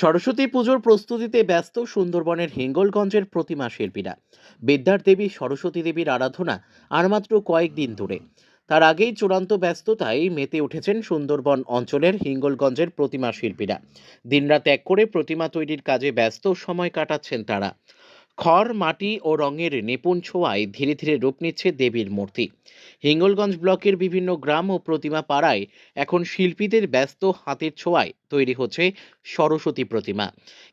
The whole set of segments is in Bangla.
সরস্বতী পুজোর প্রস্তুতিতে ব্যস্ত সুন্দরবনের হিঙ্গলগঞ্জের প্রতিমা শিল্পীরা। বিদ্যার দেবী সরস্বতী দেবীর আরাধনা আর মাত্র কয়েকদিন দূরে। তার আগেই চূড়ান্ত ব্যস্ততায় মেতে উঠেছেন সুন্দরবন অঞ্চলের হিঙ্গলগঞ্জের প্রতিমা শিল্পীরা। দিনরাত এক করে প্রতিমা তৈরির কাজে ব্যস্ত সময় কাটাচ্ছেন তারা। খড়, মাটি ও রঙের নিপুণ ছোঁয়ায় ধীরে ধীরে রূপ নিচ্ছে দেবীর মূর্তি। হিঙ্গলগঞ্জ ব্লকের বিভিন্ন গ্রাম ও প্রতিমা পাড়ায় এখন শিল্পীদের ব্যস্ত হাতের ছোঁয়ায় তৈরি হচ্ছে সরস্বতী প্রতিমা।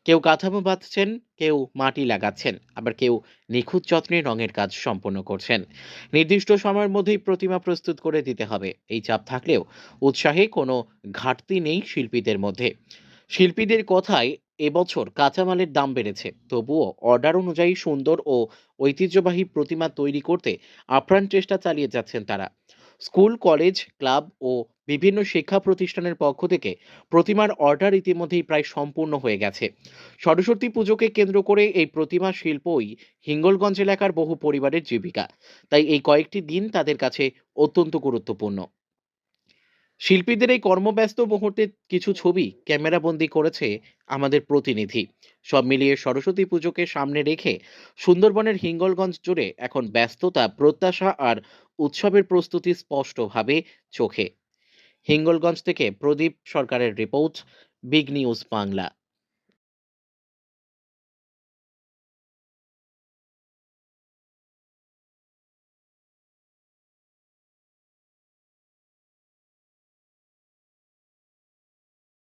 কেউ কাঠামো বাঁধছেন, কেউ মাটি লাগাচ্ছেন, আবার কেউ নিখুঁত যত্নে রঙের কাজ সম্পন্ন করছেন। নির্দিষ্ট সময়ের মধ্যেই প্রতিমা প্রস্তুত করে দিতে হবে, এই চাপ থাকলেও উৎসাহে কোনো ঘাটতি নেই শিল্পীদের মধ্যে। শিল্পীদের কথায় এবছর কাঁচামালের দাম বেড়েছে, তবুও অর্ডার অনুযায়ী সুন্দর ও ঐতিহ্যবাহী প্রতিমা তৈরি করতে আপ্রাণ চেষ্টা চালিয়ে যাচ্ছেন তারা। স্কুল, কলেজ, ক্লাব ও বিভিন্ন শিক্ষা প্রতিষ্ঠানের পক্ষ থেকে প্রতিমার অর্ডার ইতিমধ্যেই প্রায় সম্পূর্ণ হয়ে গেছে। সরস্বতী পুজোকে কেন্দ্র করে এই প্রতিমা শিল্পই হিঙ্গলগঞ্জ এলাকার বহু পরিবারের জীবিকা। তাই এই কয়েকটি দিন তাদের কাছে অত্যন্ত গুরুত্বপূর্ণ। শিল্পীদের এই কর্মব্যস্ত মুহূর্তে কিছু ছবি ক্যামেরাবন্দি করেছে আমাদের প্রতিনিধি। সব মিলিয়ে সরস্বতী পুজোকে সামনে রেখে সুন্দরবনের হিঙ্গলগঞ্জ জুড়ে এখন ব্যস্ততা, প্রত্যাশা আর উৎসবের প্রস্তুতি স্পষ্টভাবে চোখে। হিঙ্গলগঞ্জ থেকে প্রদীপ সরকারের রিপোর্ট, বিগ নিউজ বাংলা।